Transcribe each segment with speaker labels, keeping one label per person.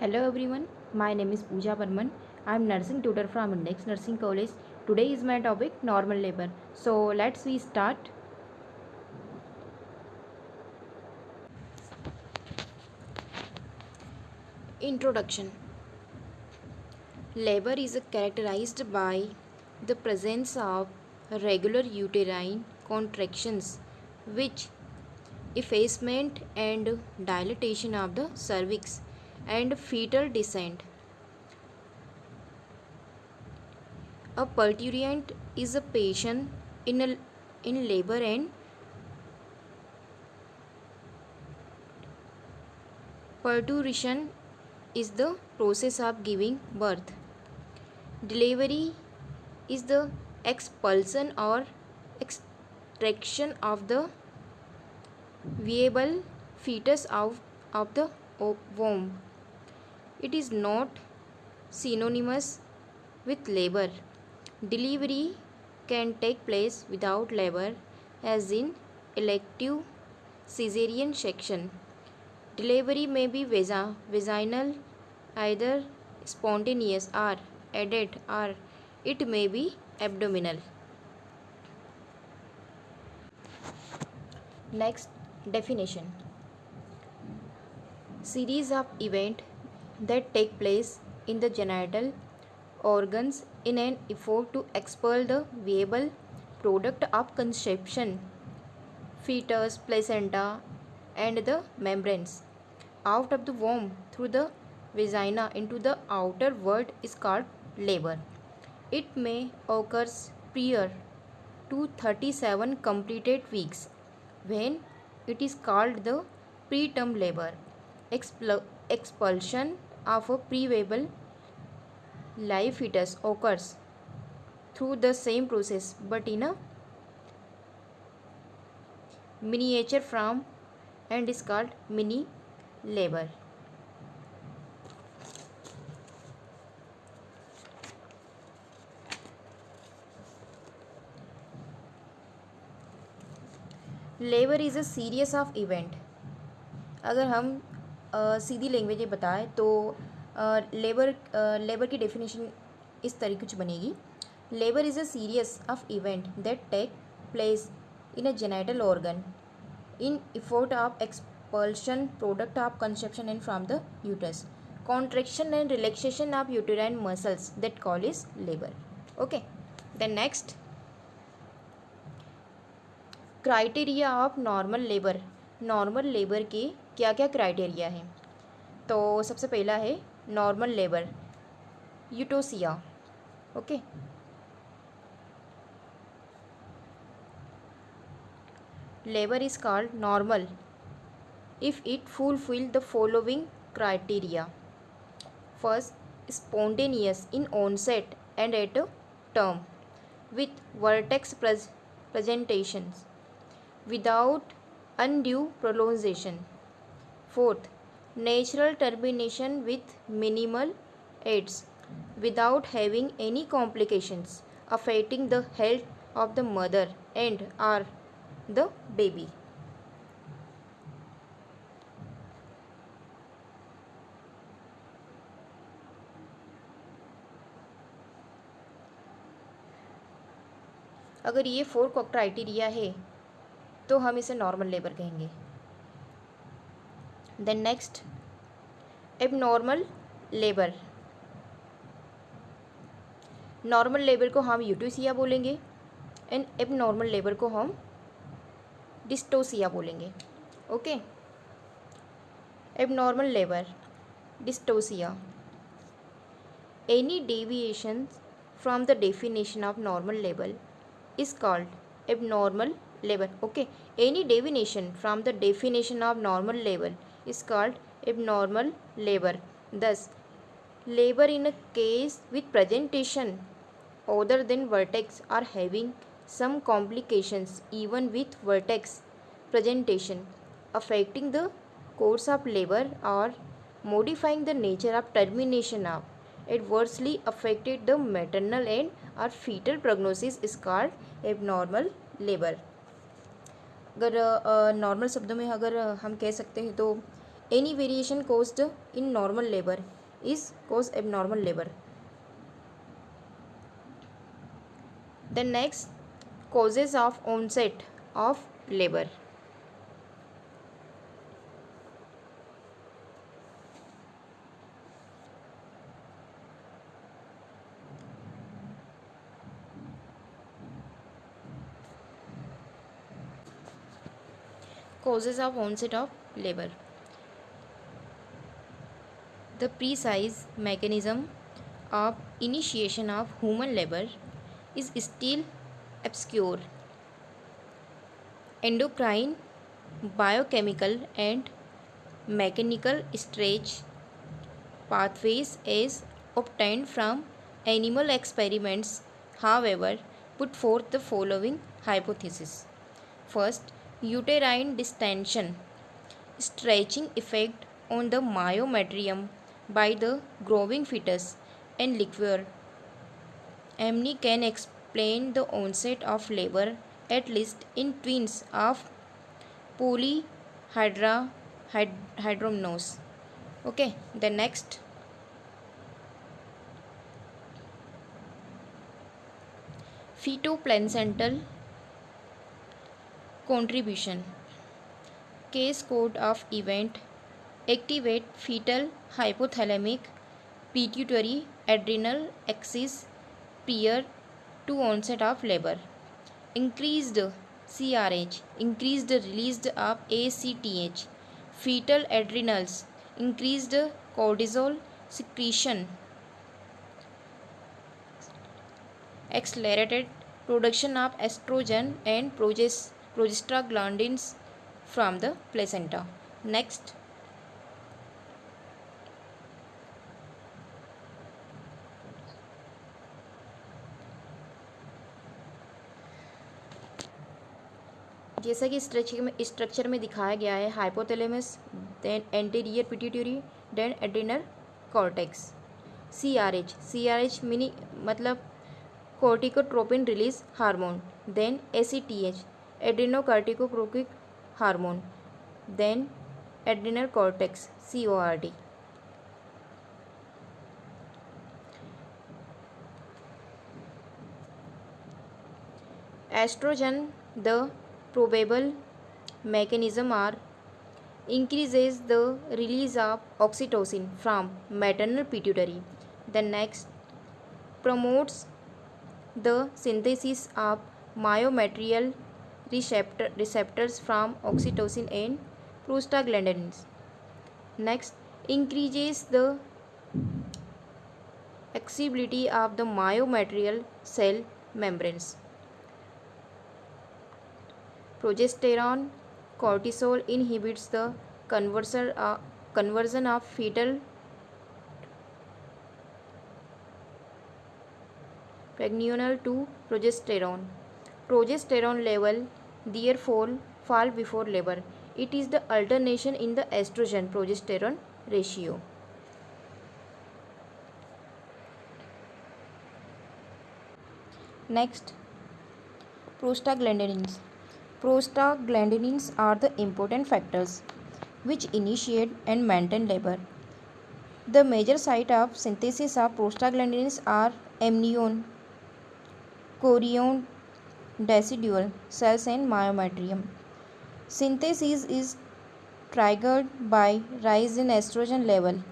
Speaker 1: Hello everyone, my name is Pooja Barman. I am nursing tutor from Index Nursing College. Today is my topic normal labor. So let's we start. Introduction. Labor is characterized by the presence of regular uterine contractions which effacement and dilatation of the cervix and fetal descent. A parturient is a patient in labor and parturition is the process of giving birth. Delivery is the expulsion or extraction of the viable fetus out of the womb. It is not synonymous with labor. Delivery can take place without labor, as in elective caesarean section. Delivery may be vaginal, either spontaneous or aided, or it may be abdominal. Next, definition. Series of events that take place in the genital organs in an effort to expel the viable product of conception, fetus, placenta, and the membranes out of the womb through the vagina into the outer world is called labor. It may occur prior to 37 completed weeks when it is called the preterm labor. Expulsion of a pre-viable live fetus occurs through the same process but in a miniature form and is called mini labor. Labour is a series of event. अगर हम सीधी language में बताएं तो labour की definition इस तरीके से बनेगी. Labour is a series of event that take place in a genital organ in effort of expulsion product of conception and from the uterus. Contraction and relaxation of uterine muscles that call is labor. Okay. Then next, criteria of normal labour. Normal labour के क्या क्या criteria हैं? तो सबसे पहला है normal labour यूटोसिया. Okay. Labour is called normal if it fulfill the following criteria. First, spontaneous in onset and at term with vertex presentations without undue prolongation. Fourth, natural termination with minimal aids without having any complications affecting the health of the mother and or the baby. अगर ये 4 criteria है तो हम इसे normal labour कहेंगे. Then next, abnormal labour. Normal labour को हम यूटोसिया बोलेंगे एंड एबनॉर्मल लेबर को हम डिस्टोसिया बोलेंगे. Okay. Abnormal labour dystocia. Any deviation from the definition of normal labour is called abnormal labor. Okay, any deviation from the definition of normal labor is called abnormal labor. Thus, labor in a case with presentation other than vertex are having some complications even with vertex presentation affecting the course of labor or modifying the nature of termination of adversely affected the maternal and or fetal prognosis is called abnormal labor. अगर normal शब्दों में अगर हम कह सकते हैं तो Any variation caused in normal labor is cause abnormal labor. The next, causes of onset of labor. Causes of onset of labor. The precise mechanism of initiation of human labor is still obscure. Endocrine, biochemical and mechanical stretch pathways as obtained from animal experiments, however, put forth the following hypothesis. First, uterine distension, stretching effect on the myometrium by the growing fetus and liquor. Amni can explain the onset of labor at least in twins of polyhydramnios. Okay, the next, fetoplacental contribution. Case code of event: activate fetal hypothalamic pituitary adrenal axis prior to onset of labor. Increased CRH, increased release of ACTH, fetal adrenals, increased cortisol secretion, accelerated production of estrogen and progestaglandins from the placenta. Next, जैसा कि structure में दिखाया गया है, hypothalamus, then anterior pituitary, then adrenal cortex. C R H मिनी मतलब corticotropin release hormone, then ACTH adrenocorticotropic hormone, then adrenal cortex CORT. Estrogen, the probable mechanism are increases the release of oxytocin from maternal pituitary. The next, promotes the synthesis of myometrial receptors from oxytocin and prostaglandins. Next, increases the excitability of the myometrial cell membranes. Progesterone, cortisol inhibits the conversion of fetal pregnenolone to progesterone. Progesterone level therefore fall before labor. It is the alternation in the estrogen progesterone ratio. Next, prostaglandins. Prostaglandins are the important factors which initiate and maintain labor. The major site of synthesis of prostaglandins are amnion, chorion, decidual cells and myometrium. Synthesis is triggered by rise in estrogen level.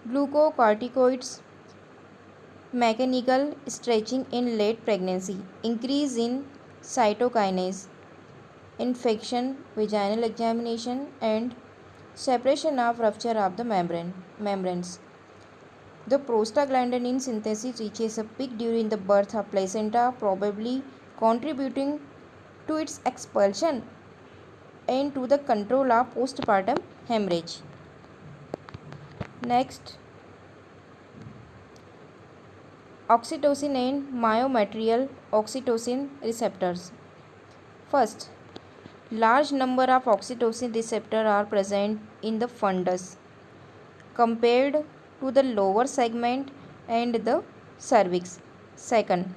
Speaker 1: Glucocorticoids, mechanical stretching in late pregnancy, increase in cytokinase, infection, vaginal examination and separation of rupture of the membranes. The prostaglandin synthesis reaches a peak during the birth of placenta, probably contributing to its expulsion and to the control of postpartum hemorrhage. Next, oxytocin and myometrial oxytocin receptors. First, large number of oxytocin receptors are present in the fundus compared to the lower segment and the cervix. Second,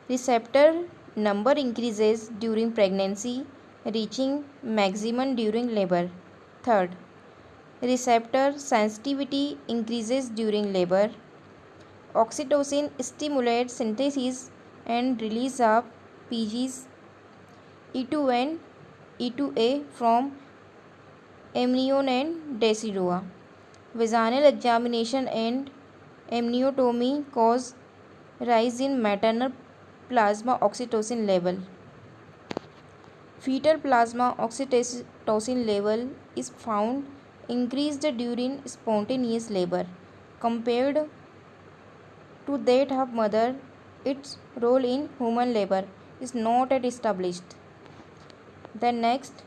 Speaker 1: receptor number increases during pregnancy, reaching maximum during labor. Third, receptor sensitivity increases during labor. Oxytocin stimulates synthesis and release of PGs, E2 and E2A from amnion and decidua. Vaginal examination and amniotomy cause rise in maternal plasma oxytocin level. Fetal plasma oxytocin level is found increased during spontaneous labor compared to that of mother. Its role in human labor is not yet established. Then next,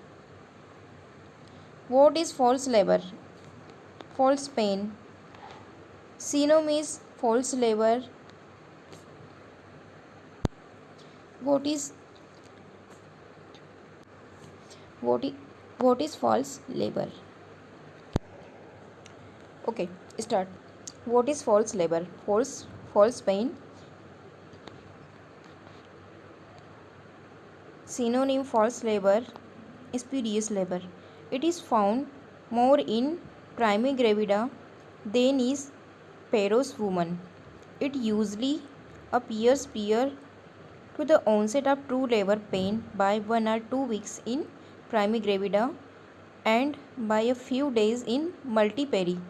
Speaker 1: what is false labor? False pain. Synonym is false labor. What is what is what is false labor? Okay, start. What is false labor? False pain. Synonym false labor, spurious labor. It is found more in primigravida than is Peros woman. It usually appears prior to the onset of true labor pain by 1 or 2 weeks in primigravida and by a few days in multipara.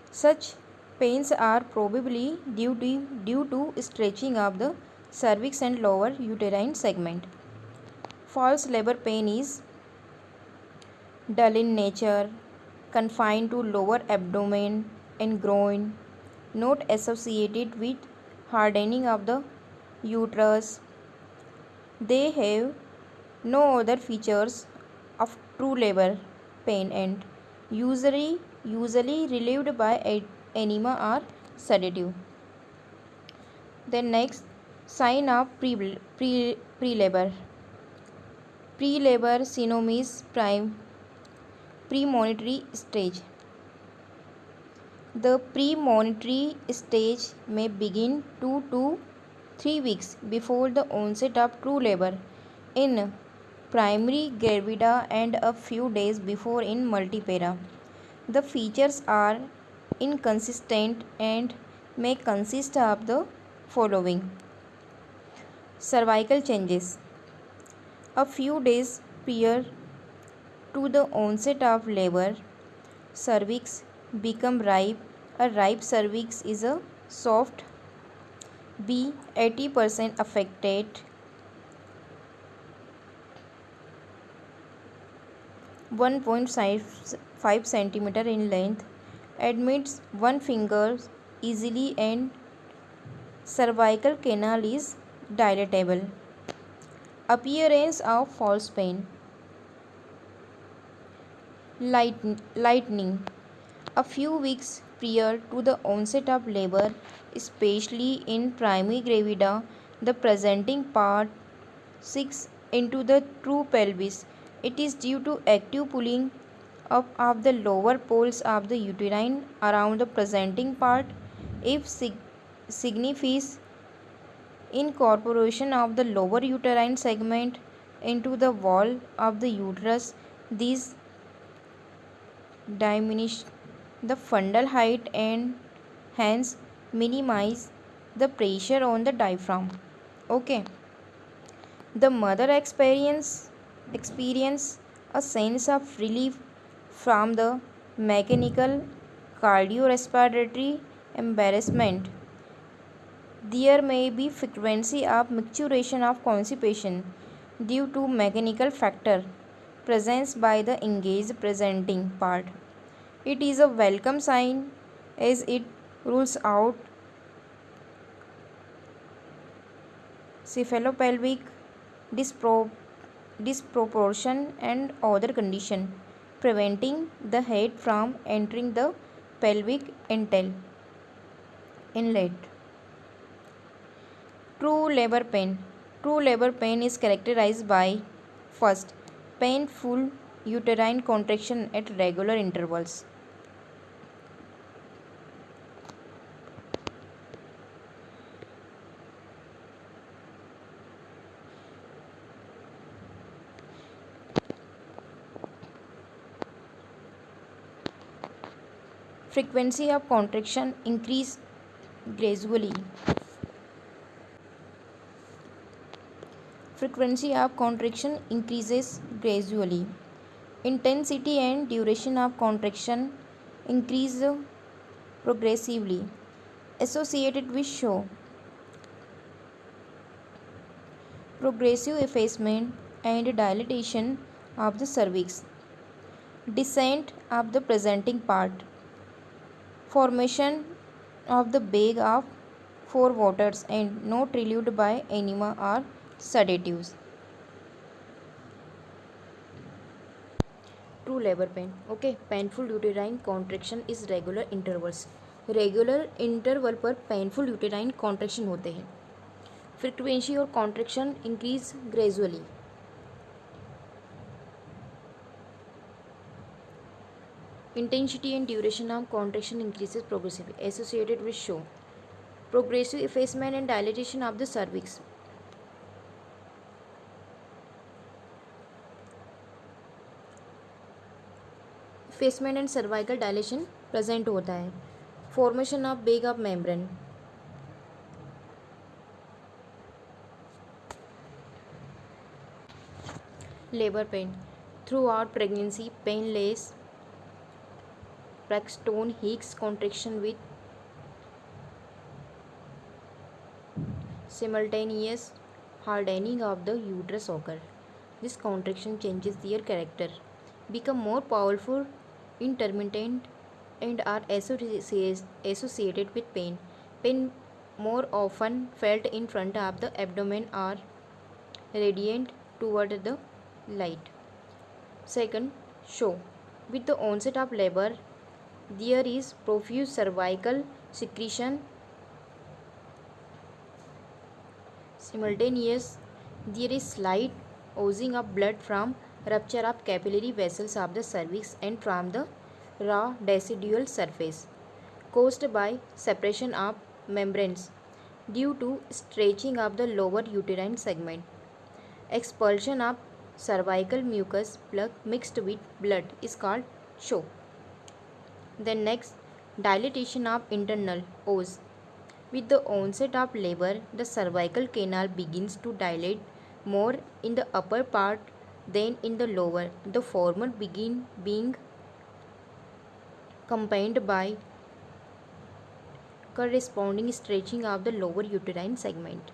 Speaker 1: Such pains are probably due to stretching of the cervix and lower uterine segment. False labor pain is dull in nature, confined to lower abdomen and groin, not associated with hardening of the uterus. They have no other features of true labor pain and usually relieved by enema or sedative. Then next, sign of pre-labor. Pre-labor synonym is premonitory stage. The premonitory stage may begin 2 to 3 weeks before the onset of true labor in primary gravida and a few days before in multipara. The features are inconsistent and may consist of the following. Cervical changes. A few days prior to the onset of labor, cervix become ripe. A ripe cervix is a soft B 80% affected. 1.5 centimeter in length, admits one finger easily and cervical canal is dilatable. Appearance of false pain. Lightning. A few weeks prior to the onset of labor, especially in primigravida, the presenting part sinks into the true pelvis. It is due to active pulling up of the lower poles of the uterine around the presenting part. If signifies incorporation of the lower uterine segment into the wall of the uterus, these diminish the fundal height and hence minimize the pressure on the diaphragm. Okay. The mother experience a sense of relief from the mechanical cardiorespiratory embarrassment. There may be frequency of micturition of constipation due to mechanical factor present by the engaged presenting part. It is a welcome sign as it rules out cephalopelvic disproportion and other condition, preventing the head from entering the pelvic inlet. True labor pain. True labor pain is characterized by first, painful uterine contraction at regular intervals. Frequency of contraction increase gradually. Frequency of contraction increases gradually. Intensity and duration of contraction increase progressively. Associated with show, progressive effacement and dilatation of the cervix, descent of the presenting part, formation of the bag of four waters and not relieved by enema or sedatives. True labor pain. Okay, painful uterine contraction is regular intervals. Regular interval पर painful uterine contraction होते हैं. Frequency और contraction increase gradually. Intensity and duration of contraction increases progressively. Associated with show, progressive effacement and dilatation of the cervix. Effacement and cervical dilation present होता है. Formation of bag of membrane. Labor pain. Throughout pregnancy, painless Braxton Hicks contraction with simultaneous hardening of the uterus occur. This contraction changes their character, become more powerful, intermittent, and are associated with pain. Pain more often felt in front of the abdomen or radiant toward the light. Second, show. With the onset of labor, there is profuse cervical secretion. Simultaneous, there is slight oozing of blood from rupture of capillary vessels of the cervix and from the raw decidual surface, caused by separation of membranes due to stretching of the lower uterine segment. Expulsion of cervical mucus plug mixed with blood is called show. Then next, dilatation of internal os. With the onset of labor, the cervical canal begins to dilate more in the upper part than in the lower, the former being accompanied by corresponding stretching of the lower uterine segment.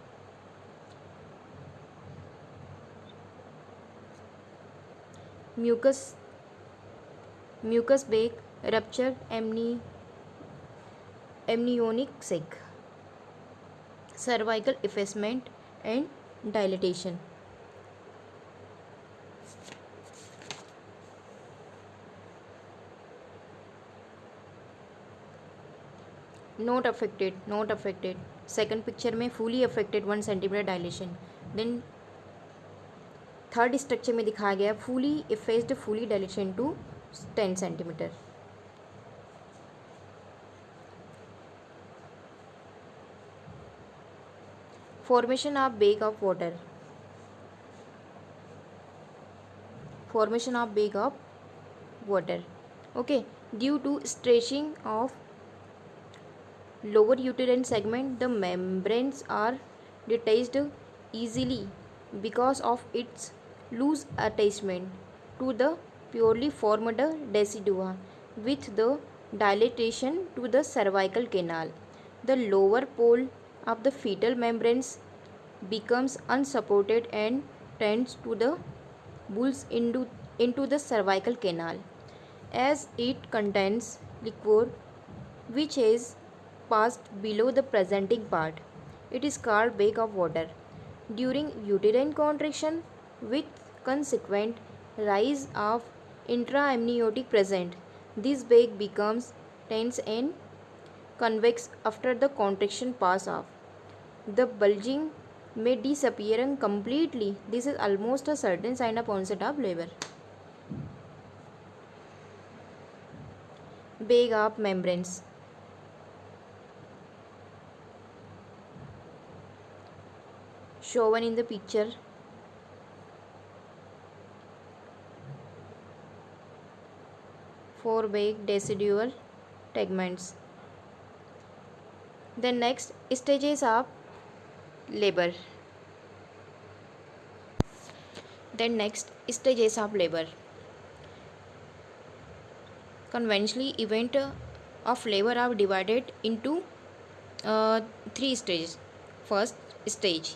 Speaker 1: Mucus bag rupture amniotic sac, cervical effacement and dilatation. Not affected. Second picture में fully affected 1 centimeter dilation. Then third structure में दिखाया गया fully effaced fully dilation to 10 centimetre. Formation of bag of water. Okay, due to stretching of lower uterine segment, the membranes are detached easily because of its loose attachment to the purely formed decidua. With the dilatation to the cervical canal, the lower pole of the fetal membranes becomes unsupported and tends to the bulge into the cervical canal. As it contains liquor which is passed below the presenting part, it is called bag of water. During uterine contraction with consequent rise of intraamniotic present, this bag becomes tense and convex after the contraction pass off. The bulging may disappear completely. This is almost a certain sign of onset of labor. Bag of membranes. Shown in the picture. Four bag decidual tegments. Then next, stages of labor. Then next, stages of labor. Conventionally, event of labor are divided into three stages. First stage,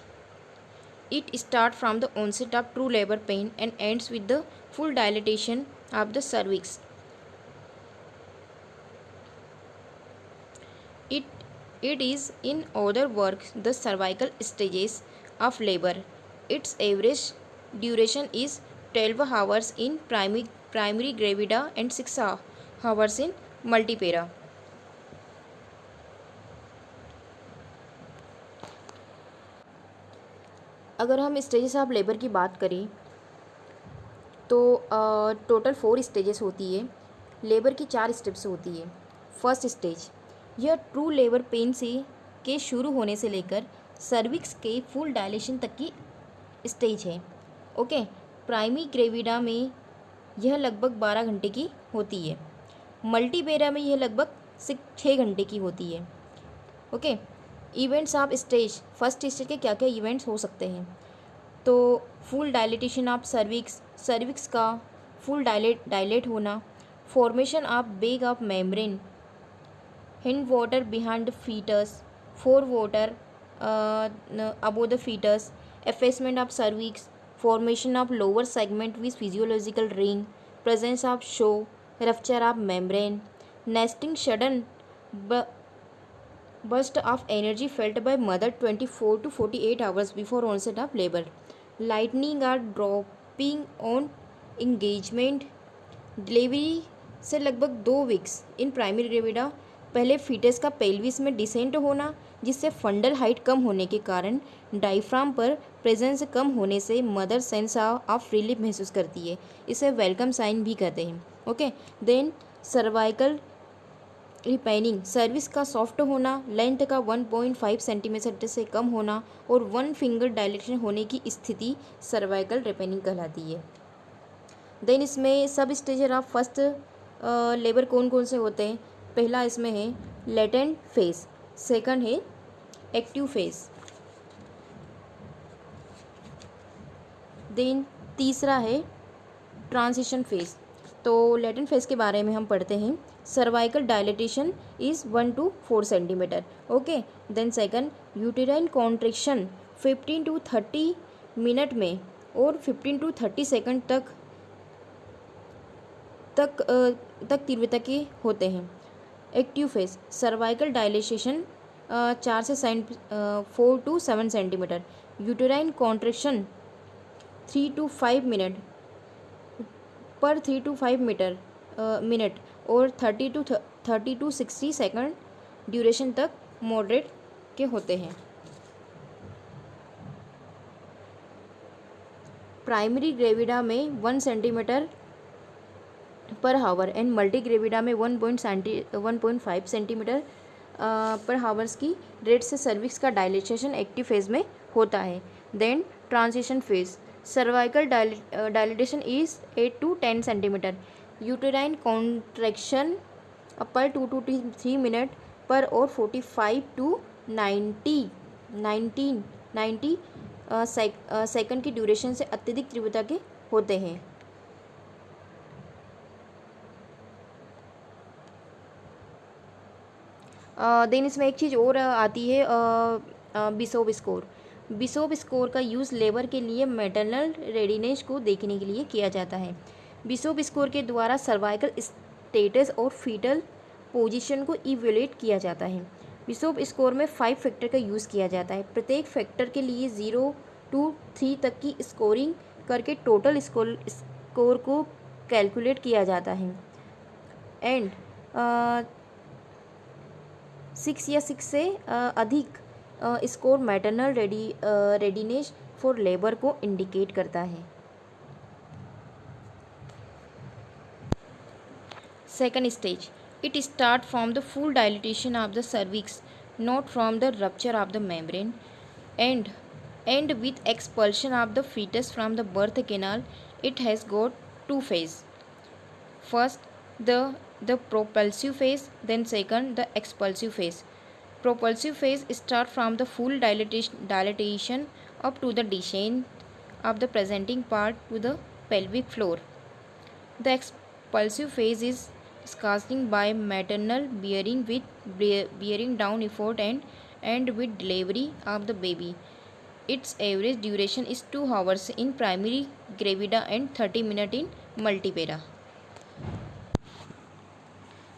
Speaker 1: it starts from the onset of true labor pain and ends with the full dilatation of the cervix. It, it is, in other words, the cervical stages of labor. Its average duration is 12 hours in primary gravida and 6 hours in multipara. अगर हम stages of labour की बात करें तो total 4 stages होती है। Labour की 4 steps होती है। फर्स्ट स्टेज, यह ट्रू लेबर पेन से के शुरू होने से लेकर सर्विक्स के फुल डायलेशन तक की स्टेज है। ओके, प्राइमरी ग्रेविडा में यह लगभग 12 घंटे की होती है। मल्टीपेरा में यह लगभग 6 घंटे की होती है। Okay, events of stage, first stage के क्या क्या इवेंट्स हो सकते हैं? तो फुल डायलेटेशन ऑफ सर्विक्स का फुल डायलेट होना, formation of bag of membrane, hind water behind the foetus, fore water above the foetus, effacement of cervix, formation of lower segment with physiological ring, presence of show, rupture of membrane, nesting sudden burst of energy felt by mother 24 to 48 hours before onset of labor, lightning or dropping on engagement, delivery से लगभग 2 weeks in primary gravida, पहले foetus का pelvis में decent होना जिससे fundal height कम होने के कारण डायफ्राम पर प्रेजेंस कम होने से मदर सेंस ऑफ रिलीफ महसूस करती है। इसे वेलकम साइन भी कहते हैं। ओके, देन सर्वाइकल रिपेनिंग, सर्विस का सॉफ्ट होना, लेंथ का 1.5 सेंटीमीटर से कम होना और 1 फिंगर डायलेशन होने की स्थिति सर्वाइकल रिपेनिंग कहलाती है। देन इसमें सब स्टेज ऑफ फर्स्ट लेबर कौन कौन से होते हैं? पहला इसमें है लेटेंट फेज, सेकंड है एक्टिव फेज, देन तीसरा है ट्रांजिशन फेज। तो लेटेंट फेज के बारे में हम पढ़ते हैं। Cervical dilatation is 1 to 4 centimetre. Okay, then second uterine contraction 15 to 30 minute में और 15 to 30 सेकंड तक तीव्रता के होते हैं। एक्टिव फेज, सर्वाइकल डायलेशन 4 से 4 to 7 centimetre, uterine contraction 3 to 5 minute पर 3 to 5 मिनट और 30 to 60 सेकंड ड्यूरेशन तक मॉडरेट के होते हैं। प्राइमरी ग्रेविडा में 1 सेंटीमीटर पर हावर एंड मल्टी ग्रेविडा में 1.5 सेंटीमीटर पर हावर्स की रेट से सर्विक्स का डायलेटेशन एक्टिव फेज में होता है। Then transition phase, cervical dilatation is 8 to 10 centimetre, uterine contraction पर 2 to 3 मिनट पर और 45 to 90 सेकंड की ड्यूरेशन से अत्यधिक तीव्रता के होते हैं। देन इसमें एक चीज़ और आती है, बिशोप स्कोर। बिशोप स्कोर का यूज़ लेबर के लिए मैटरनल रेडीनेस को देखने के लिए किया जाता है। बिशोप स्कोर के द्वारा सर्वाइकल स्टेटस और फीटल पोजीशन को इवेल्युएट किया जाता है। बिशोप स्कोर में 5 फैक्टर का यूज़ किया जाता है। प्रत्येक फैक्टर के लिए 0 to 3 तक की स्कोरिंग करके टोटल स्कोर को कैलकुलेट किया जाता है एंड 6 या 6 से अधिक score maternal readiness for labour को इंडिकेट करता है। Second stage, it start from the full dilatation of the cervix, not from the rupture of the membrane and with expulsion of the foetus from the birth canal. It has got 2 phase. First the propulsive phase, then second the expulsive phase. Propulsive phase start from the full dilatation up to the descent of the presenting part to the pelvic floor. The expulsive phase is casting by maternal bearing with bearing down effort and with delivery of the baby. Its average duration is 2 hours in primary gravida and 30 minutes in multipara.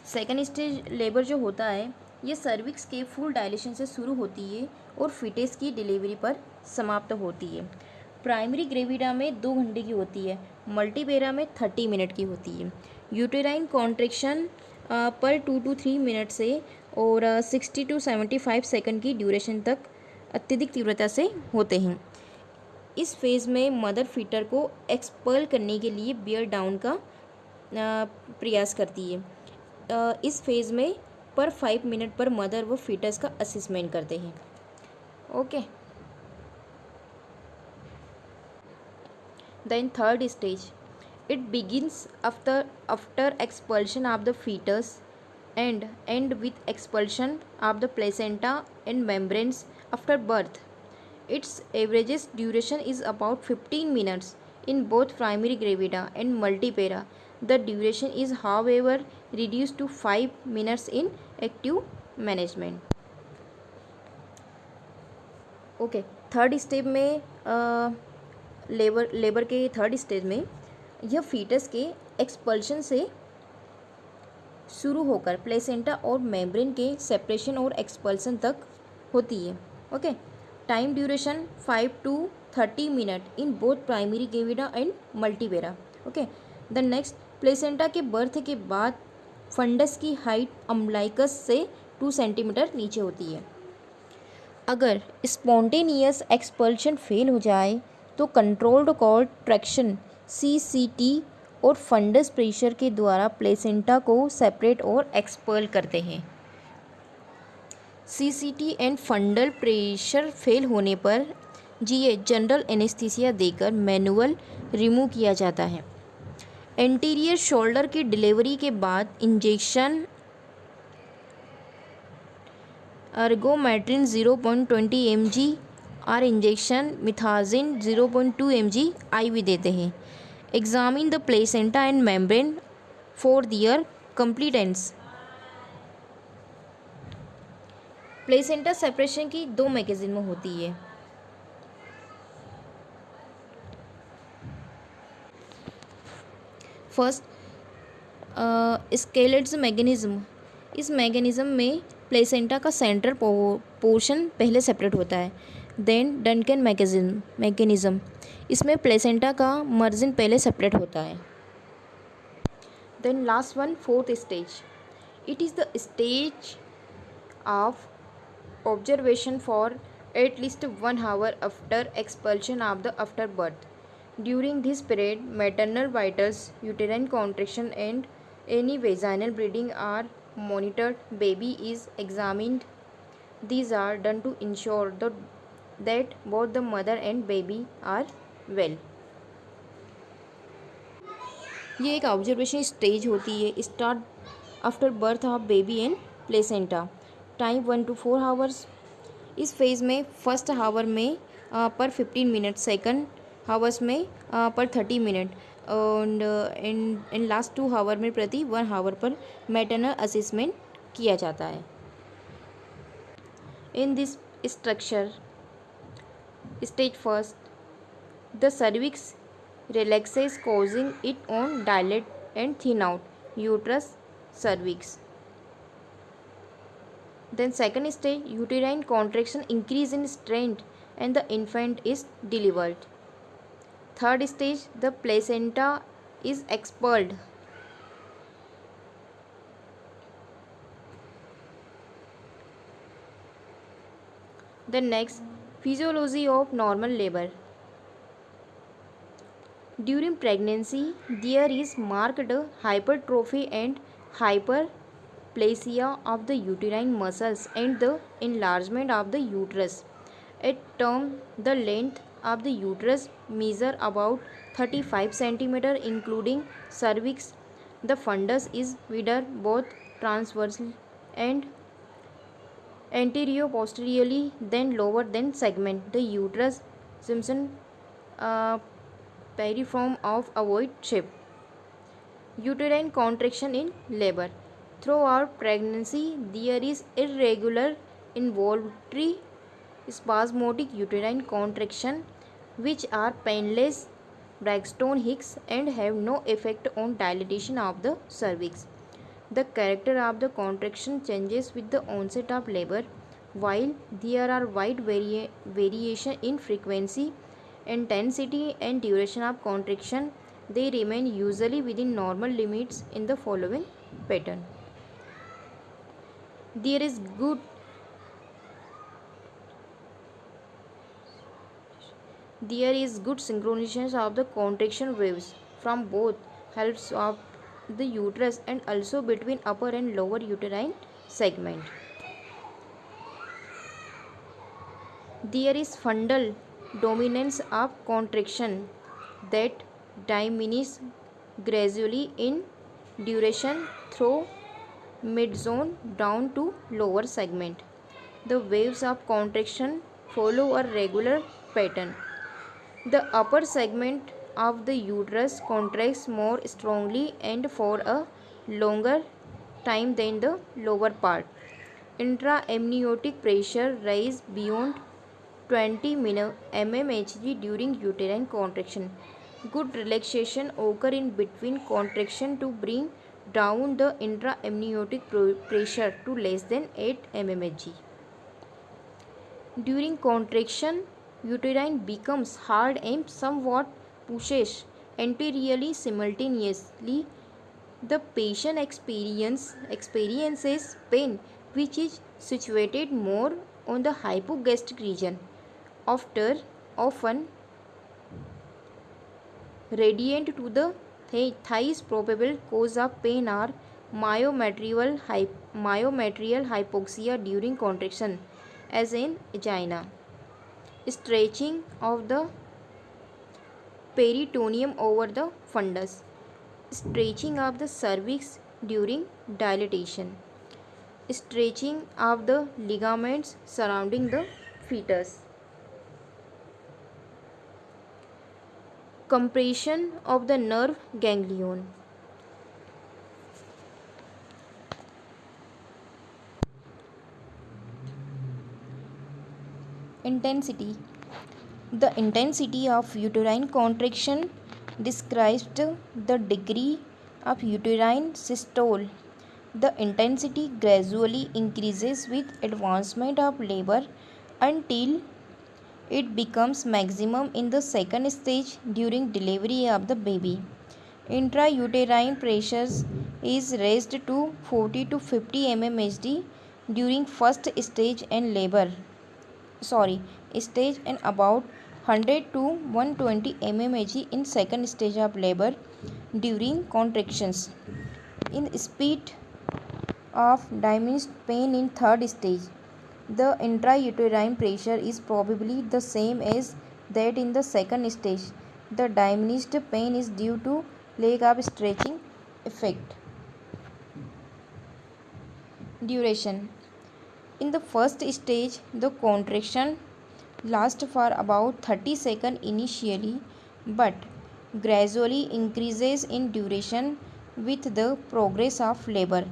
Speaker 1: Second stage labour जो होता है ये cervix के full dilation से शुरू होती है और फिटेस की डिलीवरी पर समाप्त होती है। प्राइमरी ग्रेविडा में 2 घंटे की होती है, मल्टीपेरा में 30 मिनट की होती है। यूटेराइन कॉन्ट्रैक्शन पर 2 to 3 मिनट से और 60 to 75 सेकंड की ड्यूरेशन तक अत्यधिक तीव्रता से होते हैं। इस फेज़ में मदर फीटर को एक्सपर्ल करने के लिए बियर डाउन का प्रयास करती है। इस फेज़ में पर 5 मिनट पर मदर व फीटस का असेसमेंट करते हैं। Okay, then third stage it begins after expulsion of the foetus and end with expulsion of the placenta and membranes after birth. Its average duration is about 15 minutes in both primary gravida and multipara. The duration is however reduced to 5 minutes in active management. Okay, third step में labour के third stage में यह foetus के expulsion से शुरू होकर placenta और membrane के सेपरेशन और एक्सपल्सन तक होती है। Okay, time duration 5 to 30 minute in both primary gravida and multipara. Okay, the next placenta के बर्थ के बाद फंडस की हाइट अम्बलाइकस से 2 सेंटीमीटर नीचे होती है। अगर स्पॉन्टेनियस एक्सपल्शन फेल हो जाए तो कंट्रोल्ड कॉन्ट्रैक्शन CCT और फंडस प्रेशर के द्वारा प्लेसेंटा को सेपरेट और एक्सपर्ल करते हैं। CCT एंड फंडल प्रेशर फेल होने पर जनरल एनेस्थीसिया देकर मैनुअल रिमूव किया जाता है। एंटीरियर शोल्डर की डिलीवरी के बाद इंजेक्शन अर्गोमेट्रिन 0.20 mg और इंजेक्शन मिथाजिन 0.2 mg IV देते हैं। Examine the placenta and membrane for their completance. Placenta separation की 2 मैकेनिज्म होती है। फर्स्ट, स्केलेट्स मैकेनिज्म। इस मैकेनिज्म में प्लेसेंटा का सेंट्रल पोर्शन पहले सेपरेट होता है। देन डनकन मैकेनिज्म, इसमें प्लेसेंटा का मर्जिन पहले सेपरेट होता है। Then last one, fourth stage. It is the stage of observation for at least 1 hour after expulsion of the after birth. During this period, maternal vitals, uterine contraction and any vaginal bleeding are monitored. Baby is examined. These are done to ensure that both the mother and baby are well. ये एक observation stage होती है। Start after birth of baby and placenta. Time 1 to 4 hours. इस phase में first हावर में पर 15 minute, second hours में पर 30 मिनट और इन लास्ट 2 हावर में प्रति 1 हावर पर मैटरनल असेसमेंट किया जाता है। In this structure stage first, the cervix relaxes causing it on dilate and thin out uterus cervix. Then second stage, uterine contraction increase in strength and the infant is delivered. Third stage, the placenta is expelled. Then next, physiology of normal labor. During pregnancy, there is marked hypertrophy and hyperplasia of the uterine muscles and the enlargement of the uterus. At term, the length of the uterus measure about 35 cm, including cervix, The fundus is wider both transversely and anterior-posteriorly than lower than segment. The uterus Simpson uh, piriform of ovoid shape. Uterine contraction in labor. Throughout pregnancy, there is irregular involuntary spasmodic uterine contraction which are painless, Braxton Hicks, and have no effect on dilatation of the cervix. The character of the contraction changes with the onset of labor. While there are wide variation in frequency, intensity, and duration of contraction, they remain usually within normal limits in the following pattern. There is good There is good synchronization of the contraction waves from both halves of the uterus and also between upper and lower uterine segment. There is fundal dominance of contraction that diminishes gradually in duration through midzone down to lower segment. The waves of contraction follow a regular pattern. The upper segment of the uterus contracts more strongly and for a longer time than the lower part. Intra-amniotic pressure rises beyond 20 mmHg during uterine contraction. Good relaxation occurs in between contraction to bring down the intra-amniotic pressure to less than 8 mmHg. During contraction, uterine becomes hard and somewhat pushes anteriorly simultaneously. The patient experiences pain which is situated more on the hypogastric region, often radiant to the thighs. Probable cause of pain are myometrial hypoxia during contraction, as in angina, stretching of the peritoneum over the fundus, stretching of the cervix during dilatation, stretching of the ligaments surrounding the fetus, compression of the nerve ganglion. Intensity. The intensity of uterine contraction describes the degree of uterine systole. The intensity gradually increases with advancement of labor until it becomes maximum in the second stage during delivery of the baby. Intrauterine pressure is raised to 40 to 50 mmHg during first stage and about 100 to 120 mmHg in second stage of labor during contractions. In spite of diminished pain in third stage, the intrauterine pressure is probably the same as that in the second stage. The diminished pain is due to lack of stretching effect. Duration. In the first stage, the contraction lasts for about 30 seconds initially, but gradually increases in duration with the progress of labor.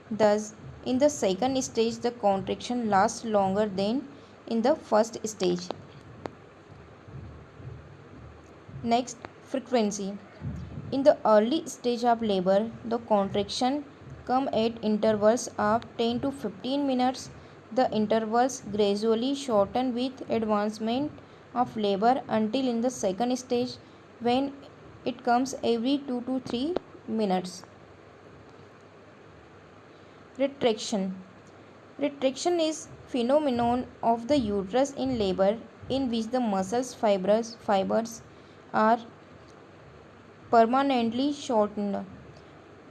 Speaker 1: Thus, in the second stage, the contraction lasts longer than in the first stage. Next, frequency. In the early stage of labor, the contraction come at intervals of 10 to 15 minutes. The intervals gradually shorten with advancement of labor until in the second stage when it comes every 2 to 3 minutes. Retraction. Retraction is phenomenon of the uterus in labor in which the muscles fibers are permanently shortened.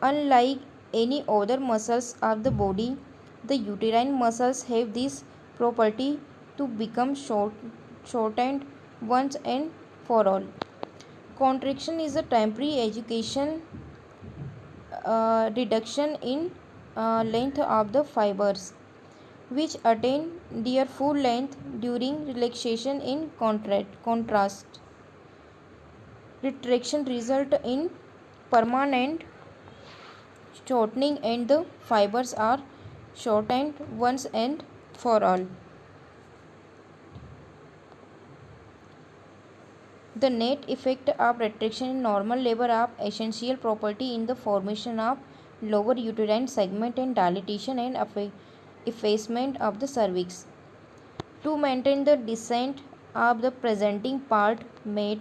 Speaker 1: Unlike any other muscles of the body, the uterine muscles have this property to become shortened once and for all. Contraction is a temporary reduction in length of the fibers, which attain their full length during relaxation. In contrast, retraction result in permanent shortening and the fibers are shortened once and for all. The net effect of retraction in normal labor are essential property in the formation of lower uterine segment and dilatation and effacement of the cervix. To maintain the descent of the presenting part made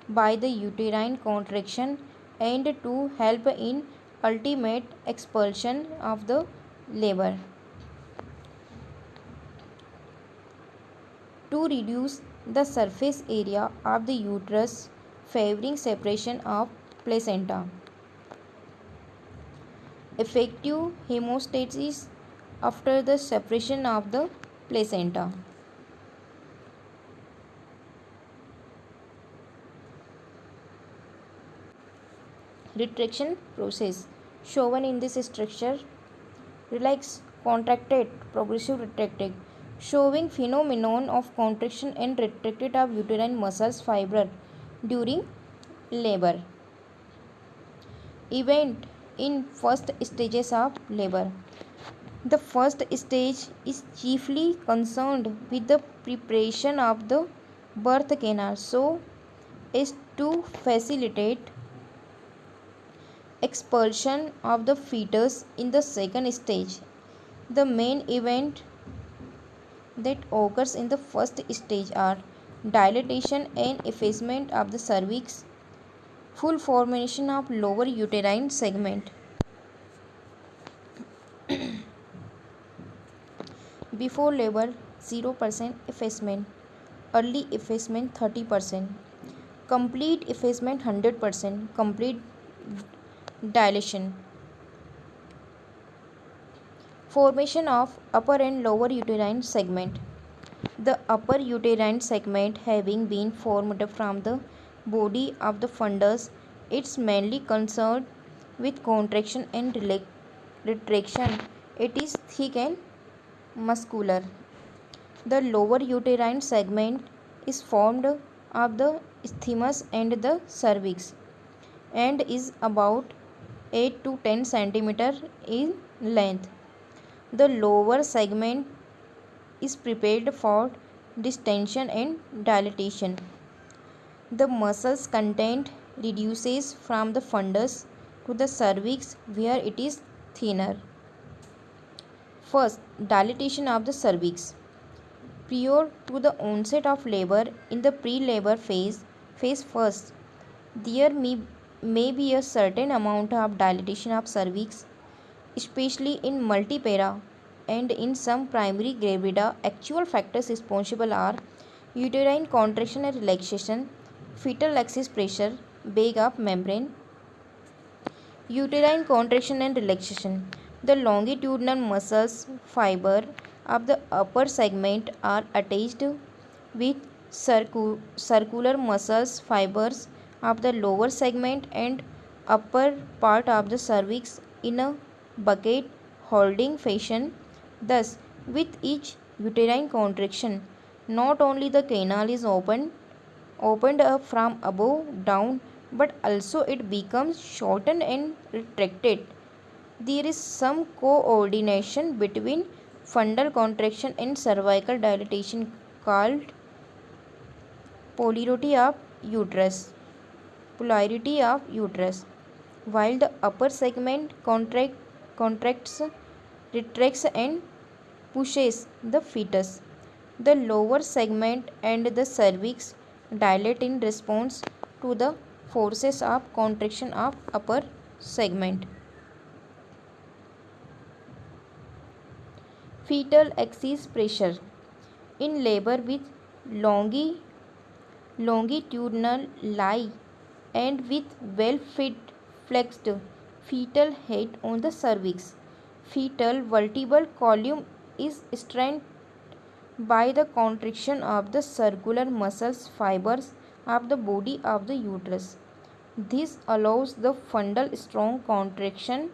Speaker 1: by the uterine contraction and to help in ultimate expulsion of the labor. To reduce the surface area of the uterus, favoring separation of placenta. Effective hemostasis after the separation of the placenta. Retraction process shown in this structure. Relax, contracted, progressive retracted, showing phenomenon of contraction and retracted of uterine muscles fiber during labor. Event in first stages of labor. The first stage is chiefly concerned with the preparation of the birth canal so as to facilitate expulsion of the fetus. In the second stage, the main event that occurs in the first stage are dilatation and effacement of the cervix, full formation of lower uterine segment. Before labor 0% effacement, early effacement 30%, complete effacement 100%, complete dilation. Formation of upper and lower uterine segment. The upper uterine segment having been formed from the body of the fundus, it's mainly concerned with contraction and retraction. It is thick and muscular. The lower uterine segment is formed of the isthmus and the cervix and is about 8 to 10 centimeter in length. The lower segment is prepared for distension and dilatation. The muscles content reduces from the fundus to the cervix where it is thinner. First, dilatation of the cervix. Prior to the onset of labor, in the pre-labor phase first, there may be a certain amount of dilatation of cervix, especially in multipara and in some primary gravida. Actual factors responsible are uterine contraction and relaxation, fetal axis pressure, bag of membrane. Uterine contraction and relaxation. The longitudinal muscles fiber of the upper segment are attached with circular muscles fibers of the lower segment and upper part of the cervix in a bucket holding fashion. Thus, with each uterine contraction, not only the canal is opened up from above down, but also it becomes shortened and retracted. There is some coordination between fundal contraction and cervical dilatation called polarity of uterus. Polarity of uterus. While the upper segment contracts, retracts, and pushes the fetus, the lower segment and the cervix dilate in response to the forces of contraction of upper segment. Fetal axis pressure. In labor with longitudinal lie and with well-fit flexed fetal head on the cervix, fetal vertebral column is strained by the contraction of the circular muscles fibers of the body of the uterus. This allows the fundal strong contraction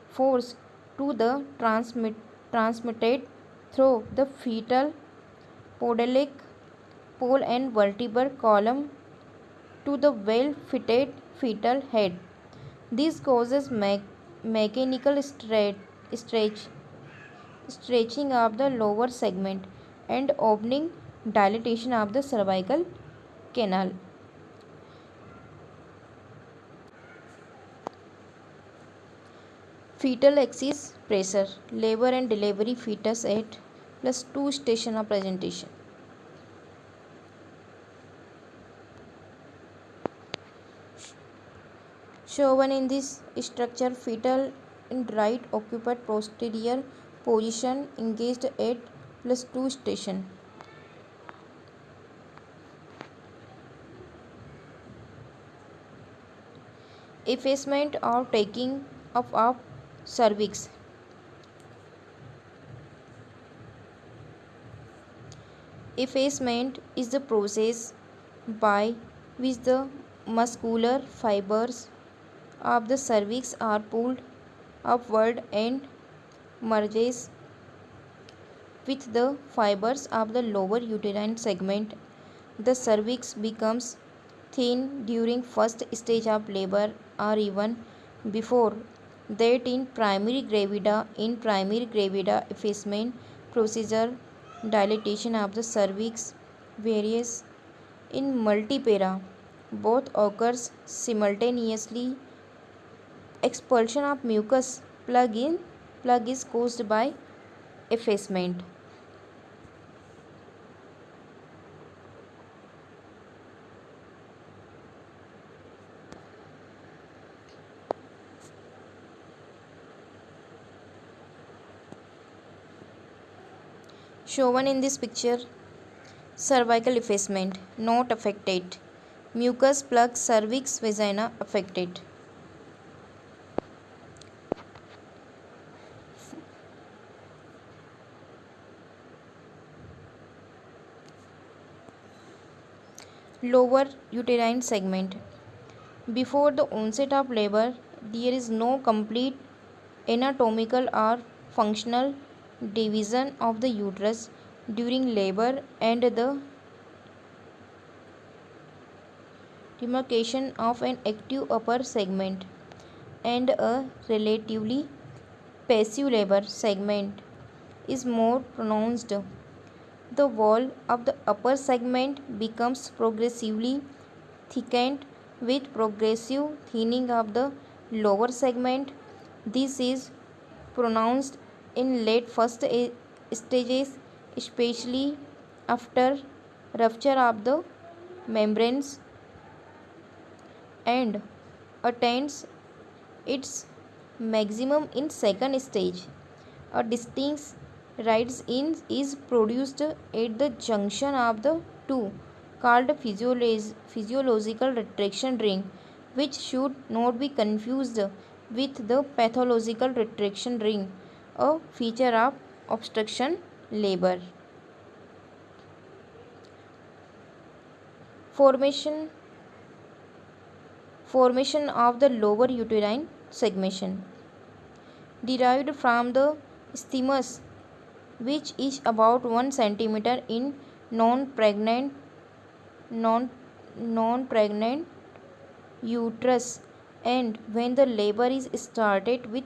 Speaker 1: force to the transmitted through the fetal podalic pole and vertebral column to the well-fitted fetal head. This causes mechanical stretching of the lower segment and opening dilatation of the cervical canal. Fetal axis pressure, labor and delivery fetus at plus 2 station of presentation. Shown in this structure, fetal in right occupied posterior position engaged at plus 2 station. Effacement or taking of cervix. Effacement is the process by which the muscular fibers of the cervix are pulled upward and merges with the fibers of the lower uterine segment. The cervix becomes thin during first stage of labor or even before that in primary gravida. In primary gravida effacement procedure, dilatation of the cervix varies in multipara. Both occurs simultaneously. Expulsion of mucus plug is caused by effacement. Shown in this picture, cervical effacement not affected. Mucus plug cervix vagina affected. Lower uterine segment. Before the onset of labor, there is no complete anatomical or functional division of the uterus. During labor and the demarcation of an active upper segment and a relatively passive labor segment is more pronounced. The wall of the upper segment becomes progressively thickened with progressive thinning of the lower segment. This is pronounced in late first stages, especially after rupture of the membranes, and attains its maximum in second stage. A distinct rise in is produced at the junction of the two, called physiological retraction ring, which should not be confused with the pathological retraction ring, a feature of obstruction labor. Formation of the lower uterine segmentation derived from the isthmus, which is about 1 centimeter in non-pregnant uterus, and when the labor is started with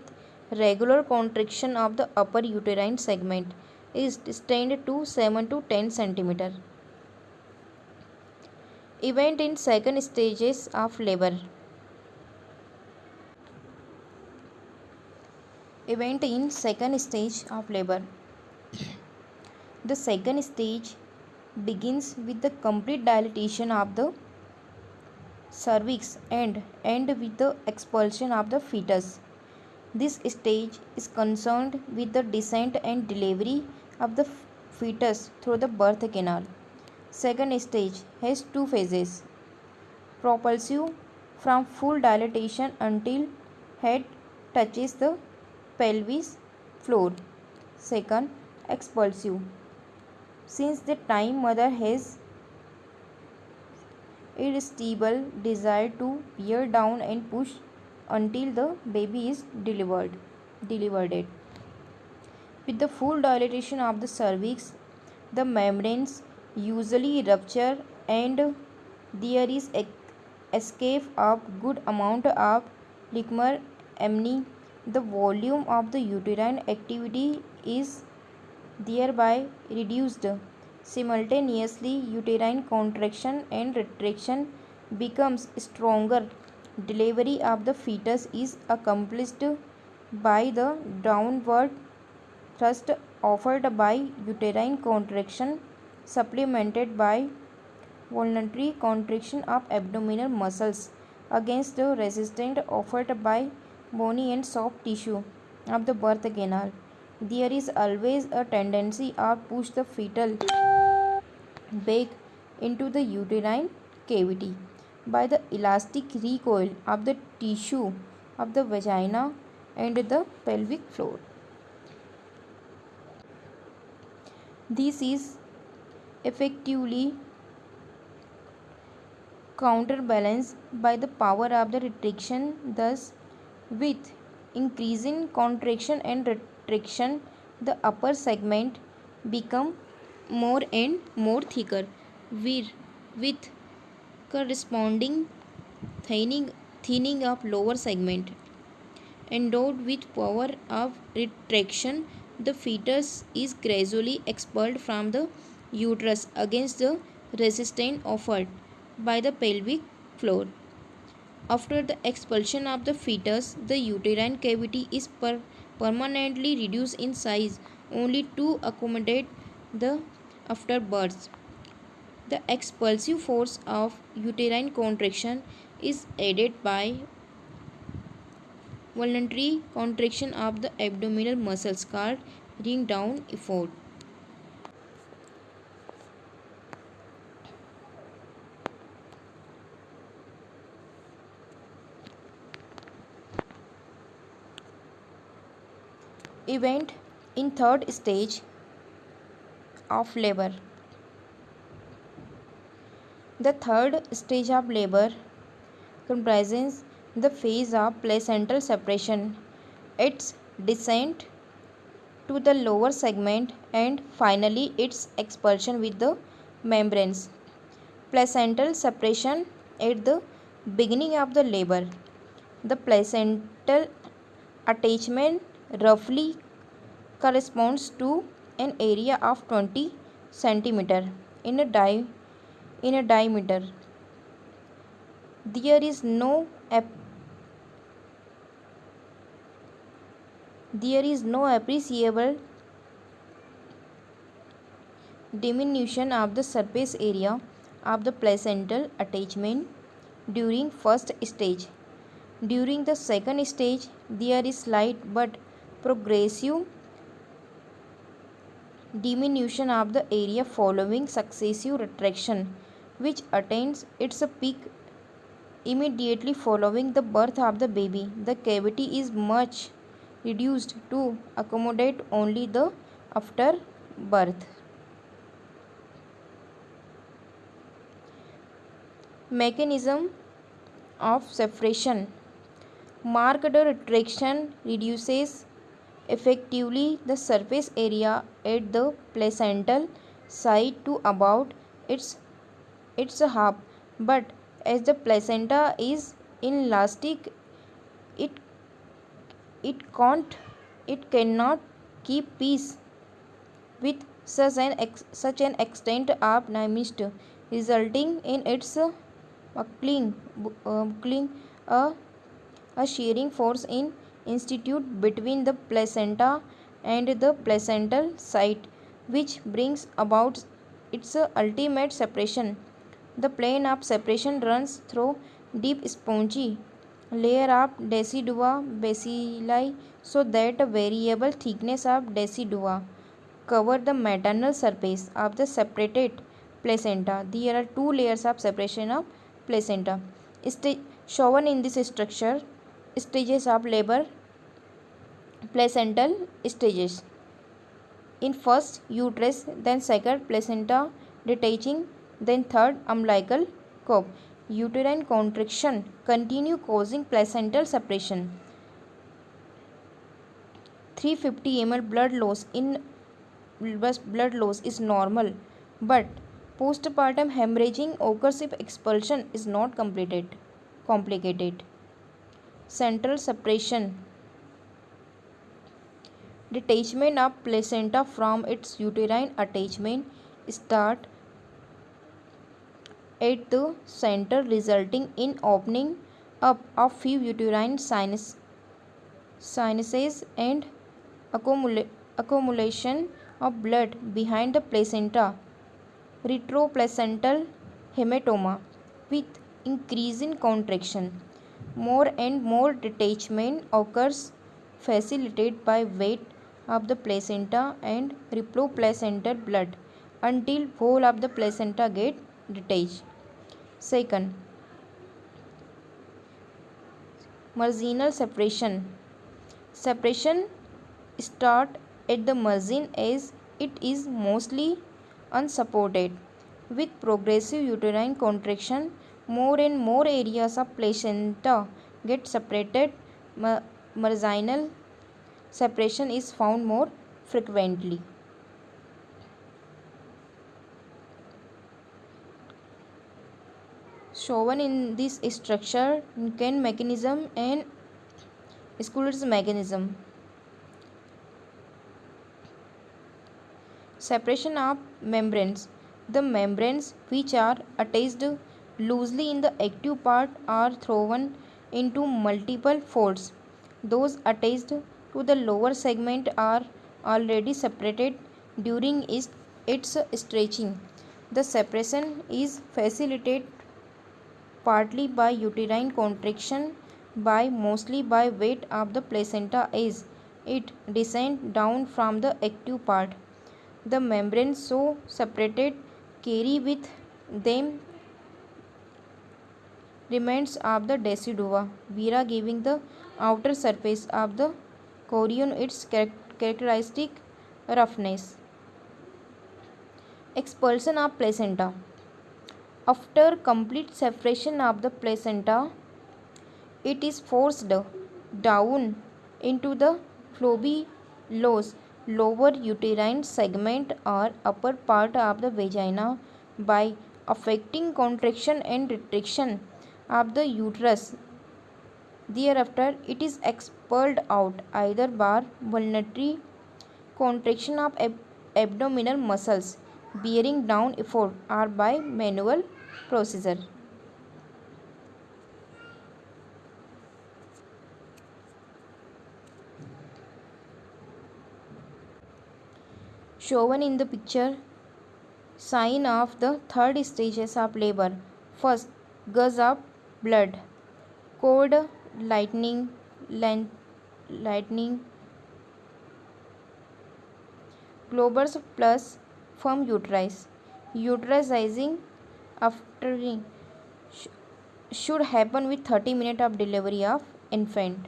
Speaker 1: regular contraction of the upper uterine segment is extended to 7 to 10 centimeter. Event in second stages of labor. Event in second stage of labor. The second stage begins with the complete dilatation of the cervix and end with the expulsion of the fetus. This stage is concerned with the descent and delivery of the fetus through the birth canal. Second stage has two phases: propulsive, from full dilatation until head touches the pelvis floor. Second, expulsive, since the time mother has irresistible desire to bear down and push until the baby is delivered. With the full dilatation of the cervix, the membranes usually rupture and there is escape of good amount of liquor amni. The volume of the uterine activity is thereby reduced. Simultaneously, uterine contraction and retraction becomes stronger. Delivery of the fetus is accomplished by the downward thrust offered by uterine contraction supplemented by voluntary contraction of abdominal muscles against the resistance offered by bony and soft tissue of the birth canal. There is always a tendency to push the fetal back into the uterine cavity by the elastic recoil of the tissue of the vagina and the pelvic floor. This is effectively counterbalanced by the power of the retraction. Thus, with increasing contraction and retraction, the upper segment become more and more thicker, with corresponding thinning of lower segment. Endowed with power of retraction, the fetus is gradually expelled from the uterus against the resistance offered by the pelvic floor. After the expulsion of the fetus, the uterine cavity is permanently reduced in size only to accommodate the afterbirth. The expulsive force of uterine contraction is aided by voluntary contraction of the abdominal muscles called ring down effort. Event in third stage of labor. The third stage of labor comprises the phase of placental separation, its descent to the lower segment, and finally its expulsion with the membranes. Placental separation at the beginning of the labor. The placental attachment roughly corresponds to an area of 20 cm in a diameter. There is no appreciable diminution of the surface area of the placental attachment during first stage. During the second stage, there is slight but progressive diminution of the area following successive retraction, which attains its peak immediately following the birth of the baby. The cavity is much reduced to accommodate only the afterbirth. Mechanism of separation. Marked retraction reduces effectively the surface area at the placental site to about its half, but as the placenta is inelastic, it it cannot keep pace with such an extent of dimension, resulting in its buckling. A shearing force in institute between the placenta and the placental site, which brings about its ultimate separation. The plane of separation runs through deep spongy layer of decidua bacilli so that a variable thickness of decidua cover the maternal surface of the separated placenta. There are two layers of separation of placenta. Shown in this structure, stages of labor, placental stages. In first, uterus, then second, placenta detaching, then third, umbilical cord. uterine contraction continue causing placental separation. 350 ml blood loss is normal, but postpartum hemorrhaging occurs if expulsion is not complicated. Central separation. Detachment of placenta from its uterine attachment start at the center, resulting in opening up of few uterine sinuses and accumulation of blood behind the placenta. Retroplacental hematoma with increasing contraction. More and more detachment occurs, facilitated by weight of the placenta and retroplacental blood, until whole of the placenta get detached. Second, marginal separation. Separation start at the margin as it is mostly unsupported. With progressive uterine contraction, more and more areas of placenta get separated. Marginal separation is found more frequently. Shown in this structure can mechanism and Schultz mechanism. Separation of membranes. The membranes which are attached loosely in the active part are thrown into multiple folds. Those attached to the lower segment are already separated during its stretching. The separation is facilitated partly by uterine contraction, mostly by weight of the placenta as it descends down from the active part. The membranes so separated carry with them remains of the decidua vira, giving the outer surface of the chorion its characteristic roughness. Expulsion of placenta. After complete separation of the placenta, it is forced down into the flobulous lower uterine segment or upper part of the vagina by affecting contraction and retraction of the uterus. Thereafter, it is expelled out either by voluntary contraction of abdominal muscles bearing down effort or by manual procedure. Shown in the picture, sign of the third stages of labor. First, gush of blood, cold lightning, globus plus firm uterus. Uterusizing after should happen with 30 minutes of delivery of infant.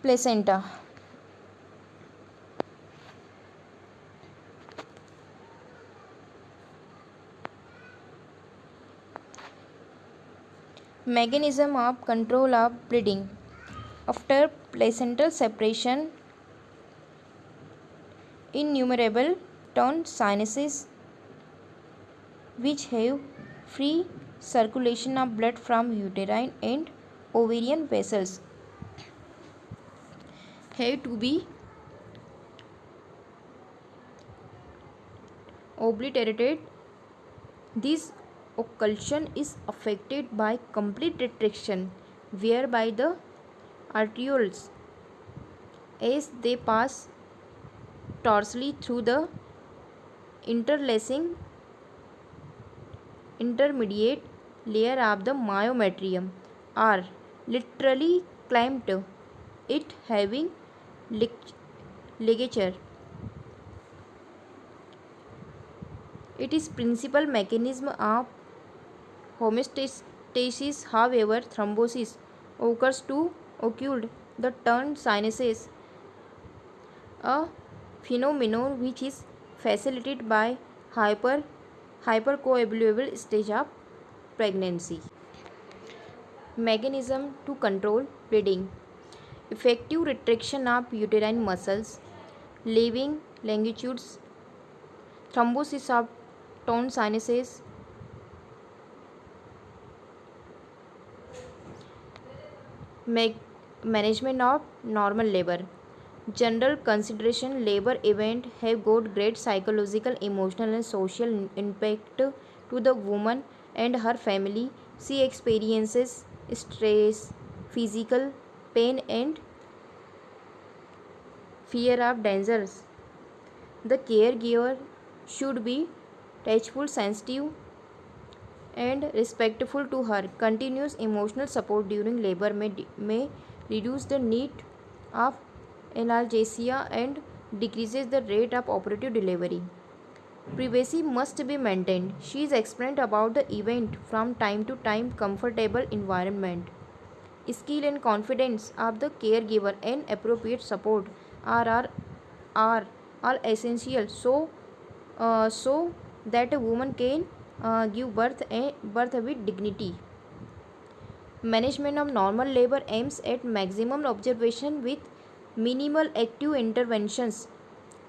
Speaker 1: Placenta. Mechanism of control of bleeding. After placental separation, innumerable turn sinuses which have free circulation of blood from uterine and ovarian vessels have to be obliterated. This occlusion is affected by complete retraction, whereby the arterioles, as they pass dorsally through the interlacing intermediate layer of the myometrium, are literally clamped, it having ligature. It is principal mechanism of homeostasis. However, thrombosis occurs to occlude the turn sinuses, a phenomenon which is facilitated by hyper hypercoagulable stage of pregnancy. Mechanism to control bleeding. Effective retraction of uterine muscles, leaving longitudes, thrombosis of torn sinuses, management of normal labor. General consideration labor event have got great psychological, emotional and social impact to the woman and her family. She experiences stress, physical pain and fear of dangers. The caregiver should be touchful, sensitive and respectful to her. Continuous emotional support during labor may reduce the need of analgesia and decreases the rate of operative delivery. Privacy must be maintained. She is explained about the event from time to time. Comfortable environment, skill and confidence of the caregiver and appropriate support are all essential so that a woman can give birth with dignity. Management of normal labor aims at maximum observation with minimal active interventions.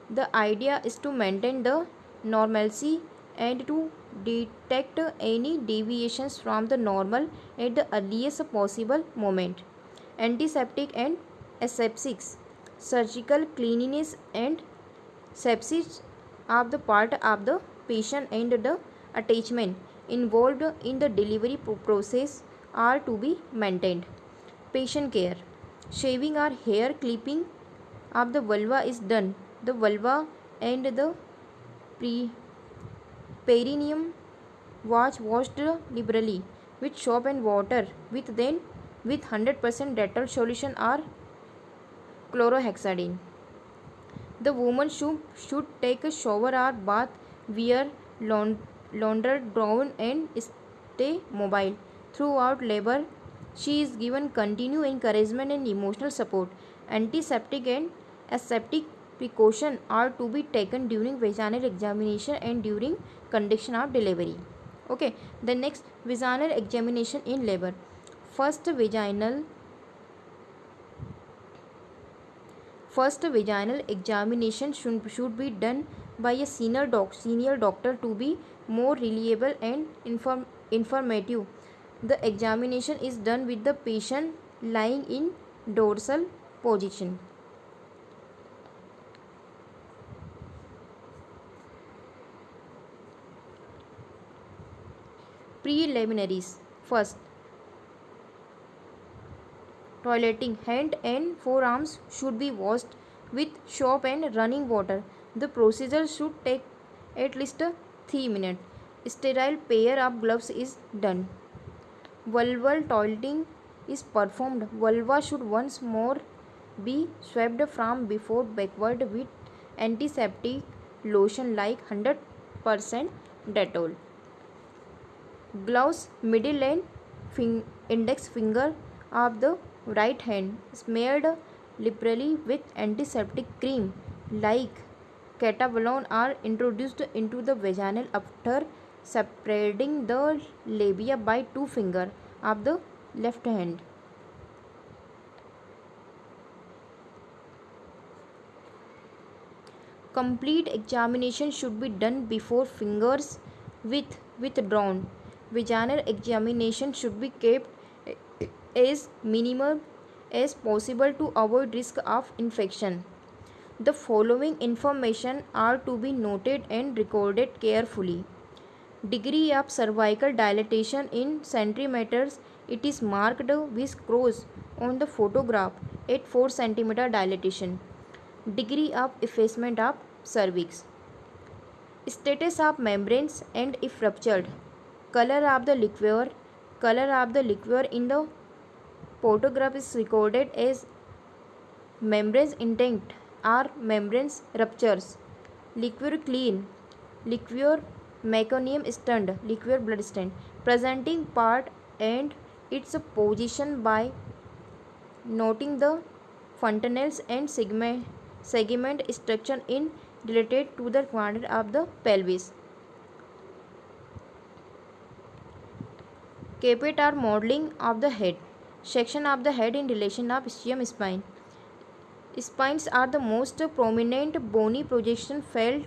Speaker 1: The idea is to maintain the normalcy and to detect any deviations from the normal at the earliest possible moment. Antiseptic and aseptics, surgical cleanliness and sepsis are the part of the patient and the attachment involved in the delivery process are to be maintained. Patient care. Shaving or hair clipping of the vulva is done. The vulva and the perineum was washed liberally with soap and water with 100% Dettol solution or chlorhexidine. The woman should take a shower or bath, wear laundered gown and stay mobile. Throughout labor, she is given continued encouragement and emotional support. Antiseptic and aseptic precautions are to be taken during vaginal examination and during conduction of delivery. Okay, the next, vaginal examination in labor. First vaginal examination should be done by a senior doctor to be more reliable and informative. The examination is done with the patient lying in dorsal position. Preliminaries. First, toileting. Hand and forearms should be washed with soap and running water. The procedure should take at least 3 minutes. Sterile pair of gloves is done. Vulval toileting is performed. Vulva should once more be swept from before backward with antiseptic lotion like 100% Dettol. Gloves, middle and index finger of the right hand smeared liberally with antiseptic cream like catavolone are introduced into the vaginal after separating the labia by 2 fingers of the left hand. Complete examination should be done before fingers withdrawn. Vaginal examination should be kept as minimal as possible to avoid risk of infection. The following information are to be noted and recorded carefully. Degree of cervical dilatation in centimeters. It is marked with cross on the photograph at 4 cm dilatation. Degree of effacement of cervix. Status of membranes and if ruptured. Color of the liquor. Color of the liquor in the photograph is recorded as membranes intact or membranes ruptures. Liquor clean. Liquor meconium stunned. Liquor blood stain. Presenting part and its position by noting the fontanelles and segment structure in related to the quadrant of the pelvis. Caput are modeling of the head. Section of the head in relation of ischium spine. Spines are the most prominent bony projection felt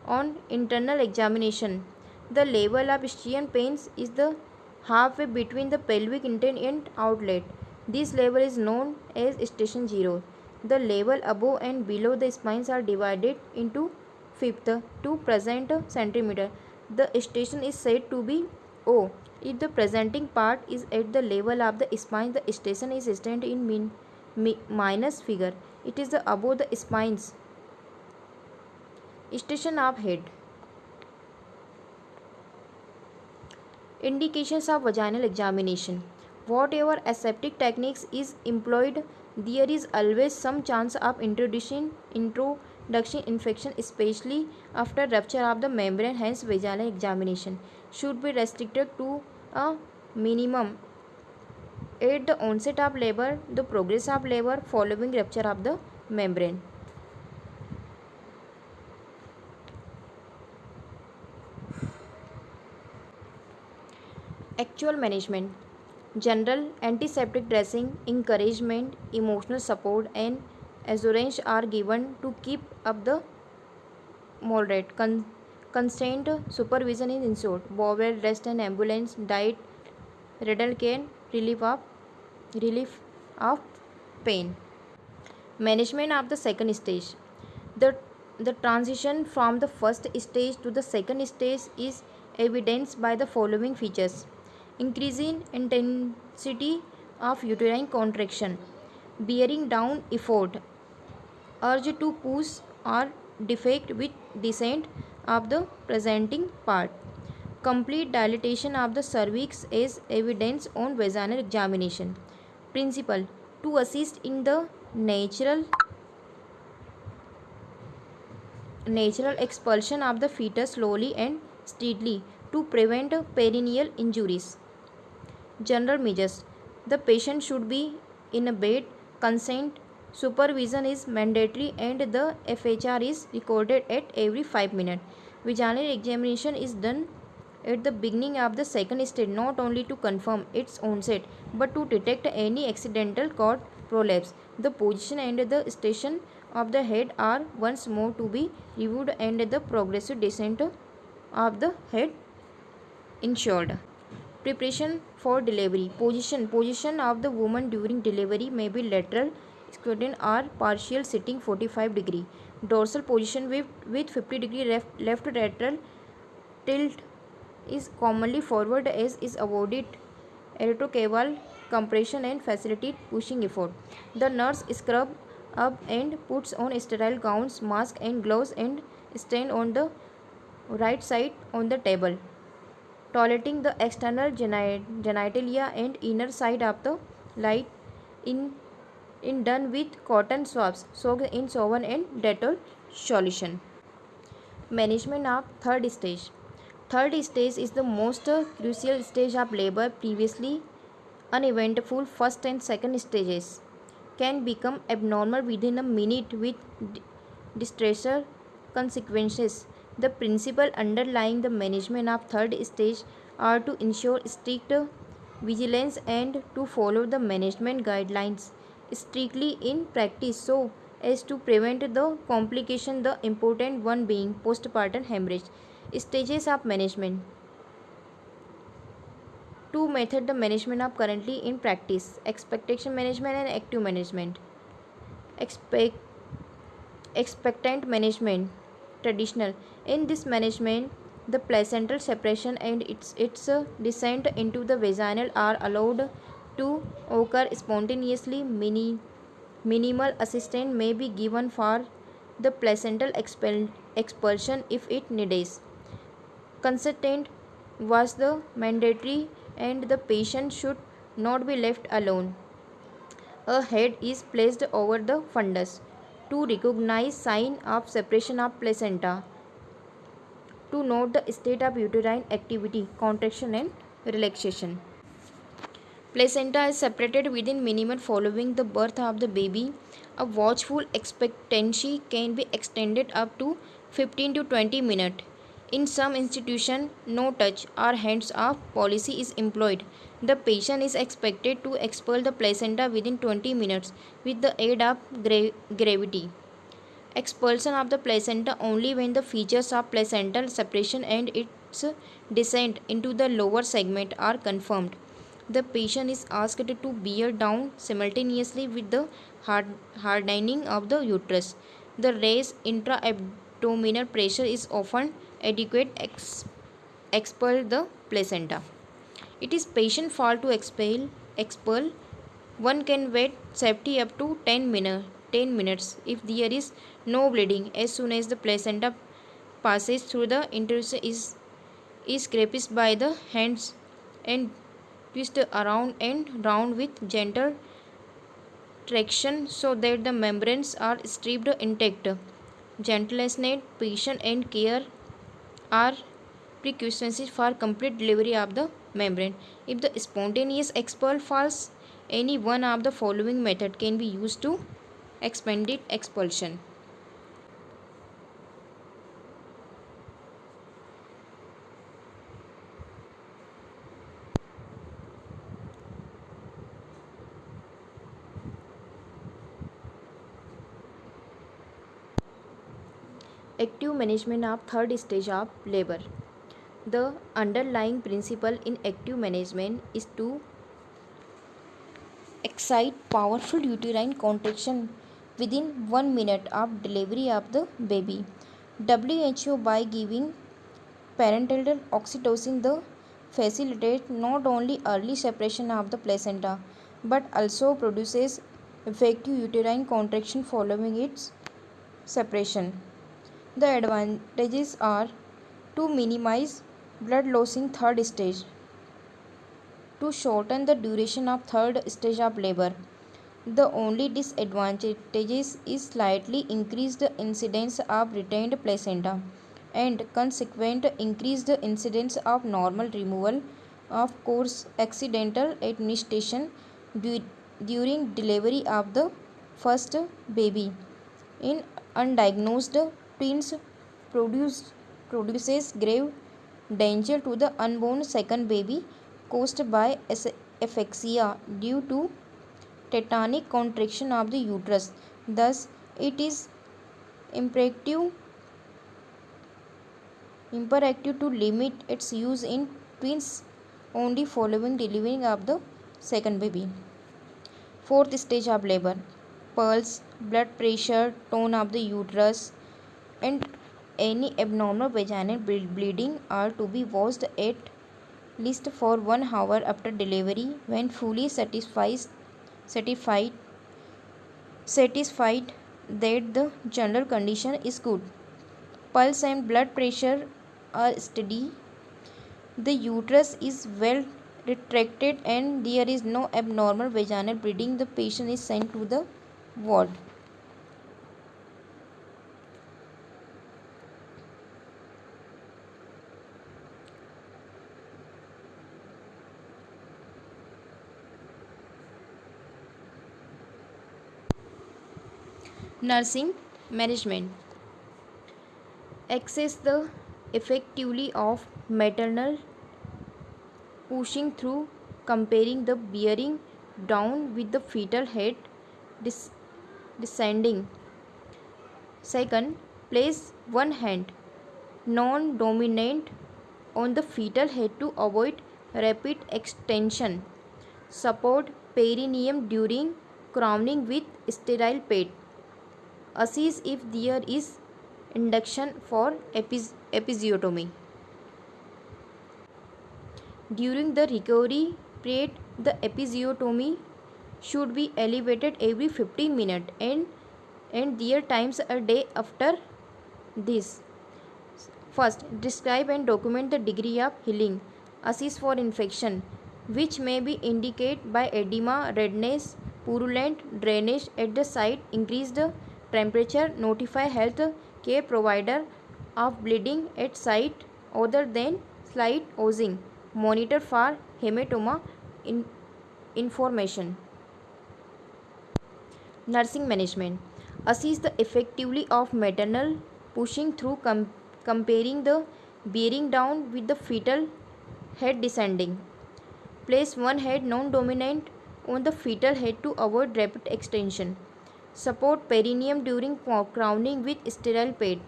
Speaker 1: on internal examination. The level of ischial pains is the halfway between the pelvic intake and outlet. This level is known as station 0. The level above and below the spines are divided into fifth to present centimeter. The station is said to be O. If the presenting part is at the level of the spine, the station is stated in minus figure. It is the above the spines. Station of head. Indications of vaginal examination. Whatever aseptic techniques is employed, there is always some chance of introduction infection, especially after rupture of the membrane. Hence, vaginal examination should be restricted to a minimum at the onset of labor, the progress of labor following rupture of the membrane. Actual management. General antiseptic dressing, encouragement, emotional support, and assurance are given to keep up the moderate. Constant supervision is ensured. Bowel, rest, and ambulance diet, renal care, relief of pain. Management of the second stage. The, the transition from the first stage to the second stage is evidenced by the following features. Increasing intensity of uterine contraction, bearing down effort, urge to push or defect with descent of the presenting part, complete dilatation of the cervix as evidence on vaginal examination. Principle: to assist in the natural expulsion of the fetus slowly and steadily to prevent perineal injuries. General measures: the patient should be in a bed, consent supervision is mandatory, and the FHR is recorded at every 5 minutes. Vaginal examination is done at the beginning of the second stage not only to confirm its onset but to detect any accidental cord prolapse. The position and the station of the head are once more to be reviewed and the progressive descent of the head ensured. Preparation for delivery. Position of the woman during delivery may be lateral, squatting, or partial sitting 45 degree. Dorsal position with 50 degree left lateral tilt is commonly forward as is avoided erectocaval compression and facilitate pushing effort. The nurse scrub up and puts on sterile gowns, mask and gloves and stand on the right side on the table, toileting the external genitalia and inner side of the light in done with cotton swabs soaked in soap and Dettol solution. Management of third stage. Third stage is the most crucial stage of labor. Previously uneventful first and second stages can become abnormal within a minute with distressor consequences. The principle underlying the management of third stage are to ensure strict vigilance and to follow the management guidelines strictly in practice so as to prevent the complication, the important one being postpartum hemorrhage. Stages of management. Two methods the management are currently in practice: expectation management and active management. Expectant management, traditional. In this management, the placental separation and its descent into the vaginal are allowed to occur spontaneously. Minimal assistance may be given for the placental expulsion if it needs. Consent was the mandatory and the patient should not be left alone. A head is placed over the fundus to recognize sign of separation of placenta, to note the state of uterine activity, contraction and relaxation. Placenta is separated within minute following the birth of the baby. A watchful expectancy can be extended up to 15 to 20 minutes. In some institutions, no touch or hands off policy is employed. The patient is expected to expel the placenta within 20 minutes with the aid of gravity. Expulsion of the placenta only when the features of placental separation and its descent into the lower segment are confirmed. The patient is asked to bear down simultaneously with the hardening of the uterus. The raised intra-abdominal pressure is often adequate expel the placenta. It is patient fault to expel. One can wait safety up to 10 minutes if there is no bleeding. As soon as the placenta passes through the uterus is scraped by the hands and twist around and round with gentle traction so that the membranes are stripped intact. Gentleness, patience and care are prerequisites for complete delivery of the membrane. If the spontaneous expel fails, any one of the following method can be used to expedite expulsion. Active management of third stage of labor. The underlying principle in active management is to excite powerful uterine contraction within 1 minute of delivery of the baby. WHO by giving parenteral oxytocin the facilitates not only early separation of the placenta but also produces effective uterine contraction following its separation. The advantages are to minimize blood loss in third stage, to shorten the duration of third stage of labor. The only disadvantage is slightly increased incidence of retained placenta and consequent increased incidence of normal removal. Of course, accidental administration during delivery of the first baby in undiagnosed twins produces grave danger to the unborn second baby caused by asphyxia due to tetanic contraction of the uterus. Thus, it is imperative to limit its use in twins only following delivery of the second baby. Fourth stage of labor: pulse, blood pressure, tone of the uterus, and any abnormal vaginal bleeding are to be watched at least for 1 hour after delivery. When fully satisfied that the general condition is good, pulse and blood pressure are steady, the uterus is well retracted, and there is no abnormal vaginal bleeding, the patient is sent to the ward. Nursing management. Access the effectively of maternal pushing through, comparing the bearing down with the fetal head descending. Second, place one hand non-dominant on the fetal head to avoid rapid extension. Support perineum during crowning with sterile pad. Assist if there is induction for episiotomy. During the recovery period, the episiotomy should be elevated every 15 minutes and there times a day after this. First, describe and document the degree of healing. Assist for infection, which may be indicated by edema, redness, purulent drainage at the site, increased temperature. Notify health care provider of bleeding at site other than slight oozing. Monitor for hematoma information. Nursing management. Assist the effectively of maternal pushing through, comparing the bearing down with the fetal head descending. Place one head non-dominant on the fetal head to avoid rapid extension. Support perineum during crowning with sterile pad.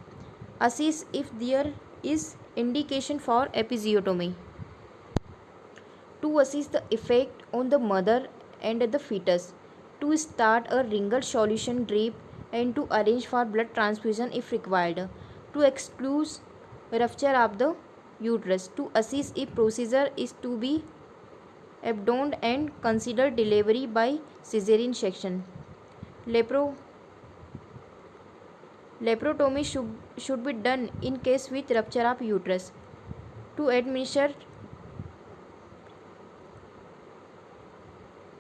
Speaker 1: Assist if there is indication for episiotomy. To assist the effect on the mother and the fetus. To start a Ringer's solution drip and to arrange for blood transfusion if required. To exclude rupture of the uterus. To assist if procedure is to be abandoned and consider delivery by cesarean section. Laparotomy should be done in case with rupture of uterus. To administer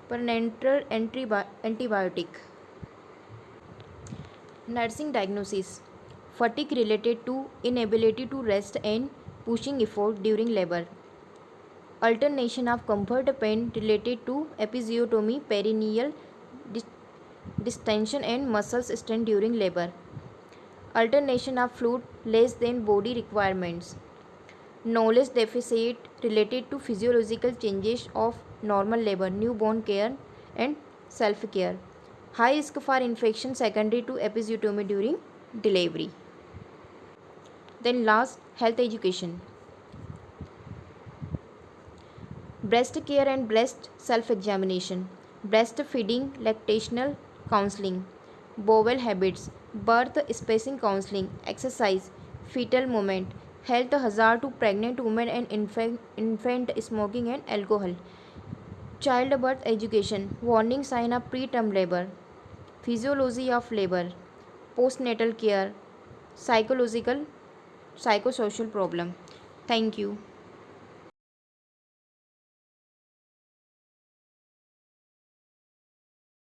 Speaker 1: prenatal antibiotic. Nursing diagnosis. Fatigue related to inability to rest and pushing effort during labor. Alternation of comfort pain related to episiotomy, perineal distension and muscles strain during labor. Alternation of fluid less than body requirements. Knowledge deficit related to physiological changes of normal labor, newborn care and self-care. High risk for infection secondary to episiotomy during delivery. Then last, health education. Breast care and breast self-examination. Breastfeeding, lactational counseling. Bowel habits, birth spacing counseling, exercise, fetal movement, health hazard to pregnant women and infant smoking and alcohol. Childbirth education, warning sign of preterm labor, physiology of labor, postnatal care, psychosocial problem. Thank you.